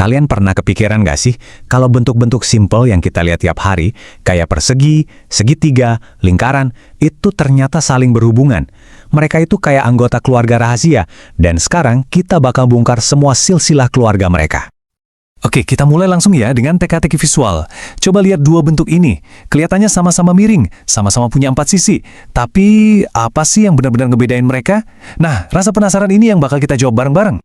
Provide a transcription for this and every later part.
Kalian pernah kepikiran gak sih kalau bentuk-bentuk simple yang kita lihat tiap hari, kayak persegi, segitiga, lingkaran, itu ternyata saling berhubungan. Mereka itu kayak anggota keluarga rahasia, dan sekarang kita bakal bongkar semua silsilah keluarga mereka. Oke, kita mulai langsung ya dengan teka-teki visual. Coba lihat dua bentuk ini. Kelihatannya sama-sama miring, sama-sama punya 4 sisi. Tapi, apa sih yang benar-benar ngebedain mereka? Nah, rasa penasaran ini yang bakal kita jawab bareng-bareng.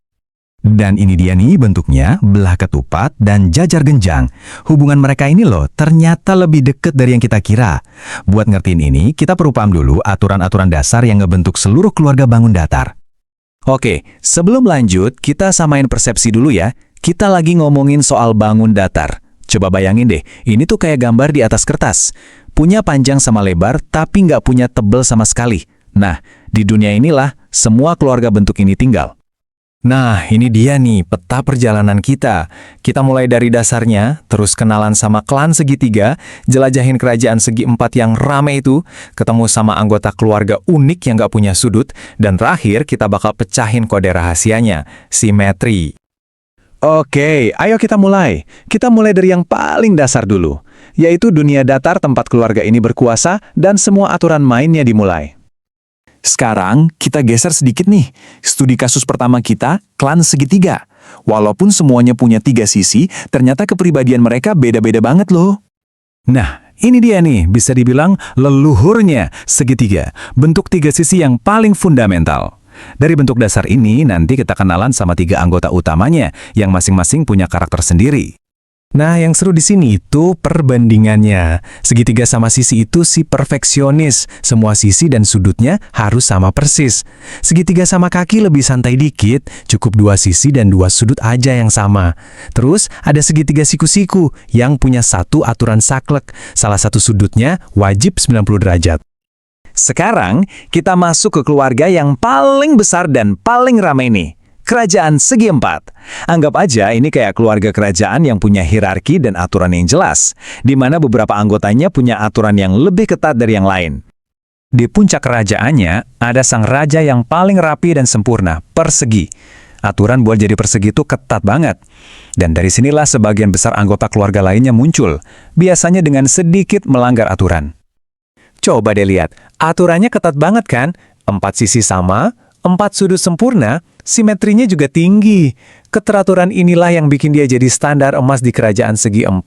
Dan ini dia nih bentuknya, belah ketupat dan jajar genjang. Hubungan mereka ini loh ternyata lebih deket dari yang kita kira. Buat ngertiin ini, kita perlu paham dulu aturan-aturan dasar yang ngebentuk seluruh keluarga bangun datar. Oke, sebelum lanjut, kita samain persepsi dulu ya. Kita lagi ngomongin soal bangun datar. Coba bayangin deh, ini tuh kayak gambar di atas kertas. Punya panjang sama lebar, tapi nggak punya tebel sama sekali. Nah, di dunia inilah semua keluarga bentuk ini tinggal. Nah, ini dia nih peta perjalanan kita. Kita mulai dari dasarnya, terus kenalan sama klan segitiga, jelajahin kerajaan segi 4 yang rame itu, ketemu sama anggota keluarga unik yang nggak punya sudut, dan terakhir kita bakal pecahin kode rahasianya, simetri. Oke, ayo kita mulai. Kita mulai dari yang paling dasar dulu, yaitu dunia datar tempat keluarga ini berkuasa dan semua aturan mainnya dimulai. Sekarang, kita geser sedikit nih. Studi kasus pertama kita, klan segitiga. Walaupun semuanya punya 3 sisi, ternyata kepribadian mereka beda-beda banget loh. Nah, ini dia nih, bisa dibilang leluhurnya segitiga. Bentuk 3 sisi yang paling fundamental. Dari bentuk dasar ini, nanti kita kenalan sama 3 anggota utamanya, yang masing-masing punya karakter sendiri. Nah, yang seru di sini itu perbandingannya. Segitiga sama sisi itu si perfeksionis. Semua sisi dan sudutnya harus sama persis. Segitiga sama kaki lebih santai dikit, cukup 2 sisi dan 2 sudut aja yang sama. Terus ada segitiga siku-siku yang punya 1 aturan saklek. Salah satu sudutnya wajib 90 derajat. Sekarang kita masuk ke keluarga yang paling besar dan paling ramai nih. Kerajaan segi 4. Anggap aja ini kayak keluarga kerajaan yang punya hierarki dan aturan yang jelas, di mana beberapa anggotanya punya aturan yang lebih ketat dari yang lain. Di puncak kerajaannya, ada sang raja yang paling rapi dan sempurna, persegi. Aturan buat jadi persegi itu ketat banget. Dan dari sinilah sebagian besar anggota keluarga lainnya muncul, biasanya dengan sedikit melanggar aturan. Coba deh lihat, aturannya ketat banget kan? 4 sisi sama, 4 sudut sempurna, simetrinya juga tinggi. Keteraturan inilah yang bikin dia jadi standar emas di kerajaan segi 4.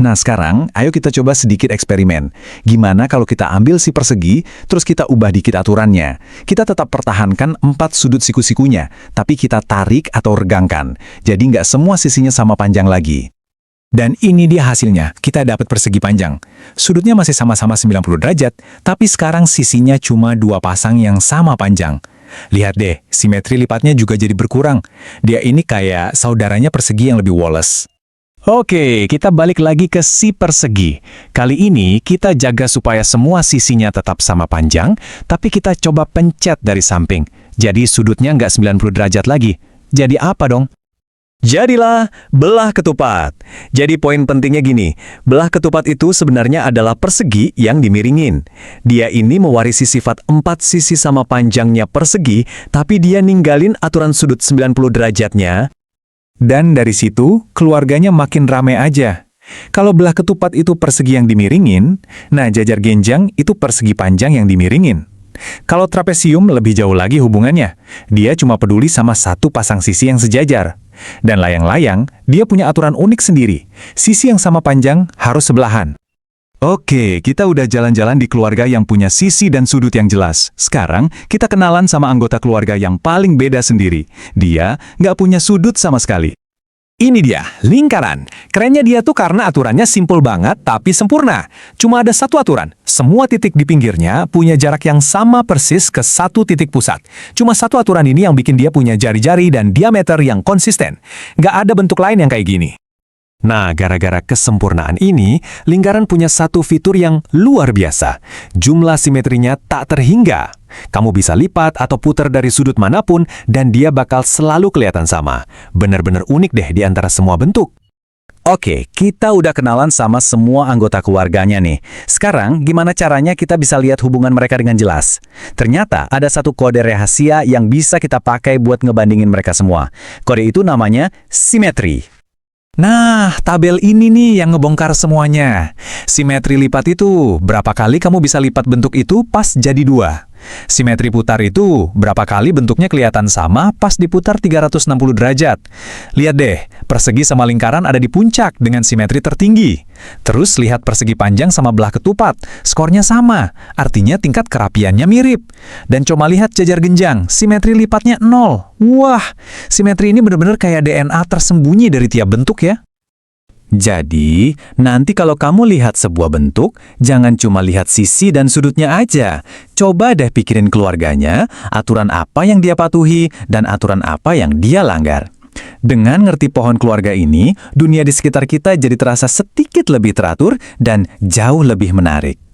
Nah sekarang, ayo kita coba sedikit eksperimen. Gimana kalau kita ambil si persegi, terus kita ubah dikit aturannya. Kita tetap pertahankan 4 sudut siku-sikunya, tapi kita tarik atau regangkan. Jadi nggak semua sisinya sama panjang lagi. Dan ini dia hasilnya, kita dapat persegi panjang. Sudutnya masih sama-sama 90 derajat, tapi sekarang sisinya cuma 2 pasang yang sama panjang. Lihat deh, simetri lipatnya juga jadi berkurang. Dia ini kayak saudaranya persegi yang lebih woles. Oke, kita balik lagi ke si persegi. Kali ini kita jaga supaya semua sisinya tetap sama panjang, tapi kita coba pencet dari samping. Jadi sudutnya nggak 90 derajat lagi. Jadi apa dong? Jadilah belah ketupat. Jadi poin pentingnya gini, belah ketupat itu sebenarnya adalah persegi yang dimiringin. Dia ini mewarisi sifat 4 sisi sama panjangnya persegi, tapi dia ninggalin aturan sudut 90 derajatnya. Dan dari situ, keluarganya makin ramai aja. Kalau belah ketupat itu persegi yang dimiringin, nah jajar genjang itu persegi panjang yang dimiringin. Kalau trapesium lebih jauh lagi hubungannya. Dia cuma peduli sama 1 pasang sisi yang sejajar. Dan layang-layang, dia punya aturan unik sendiri. Sisi yang sama panjang harus sebelahan. Oke, kita udah jalan-jalan di keluarga yang punya sisi dan sudut yang jelas. Sekarang, kita kenalan sama anggota keluarga yang paling beda sendiri. Dia nggak punya sudut sama sekali. Ini dia, lingkaran. Kerennya dia tuh karena aturannya simpel banget tapi sempurna. Cuma ada 1 aturan. Semua titik di pinggirnya punya jarak yang sama persis ke 1 titik pusat. Cuma 1 aturan ini yang bikin dia punya jari-jari dan diameter yang konsisten. Nggak ada bentuk lain yang kayak gini. Nah, gara-gara kesempurnaan ini, lingkaran punya 1 fitur yang luar biasa. Jumlah simetrinya tak terhingga. Kamu bisa lipat atau putar dari sudut manapun, dan dia bakal selalu kelihatan sama. Bener-bener unik deh di antara semua bentuk. Oke, kita udah kenalan sama semua anggota keluarganya nih. Sekarang, gimana caranya kita bisa lihat hubungan mereka dengan jelas? Ternyata ada satu kode rahasia yang bisa kita pakai buat ngebandingin mereka semua. Kode itu namanya simetri. Nah, tabel ini nih yang ngebongkar semuanya. Simetri lipat itu, berapa kali kamu bisa lipat bentuk itu pas jadi 2? Simetri putar itu, berapa kali bentuknya kelihatan sama pas diputar 360 derajat. Lihat deh, persegi sama lingkaran ada di puncak dengan simetri tertinggi. Terus lihat persegi panjang sama belah ketupat, skornya sama, artinya tingkat kerapiannya mirip. Dan coba lihat jajar genjang, simetri lipatnya 0. Wah, simetri ini benar-benar kayak DNA tersembunyi dari tiap bentuk ya. Jadi, nanti kalau kamu lihat sebuah bentuk, jangan cuma lihat sisi dan sudutnya aja. Coba deh pikirin keluarganya, aturan apa yang dia patuhi, dan aturan apa yang dia langgar. Dengan ngerti pohon keluarga ini, dunia di sekitar kita jadi terasa sedikit lebih teratur dan jauh lebih menarik.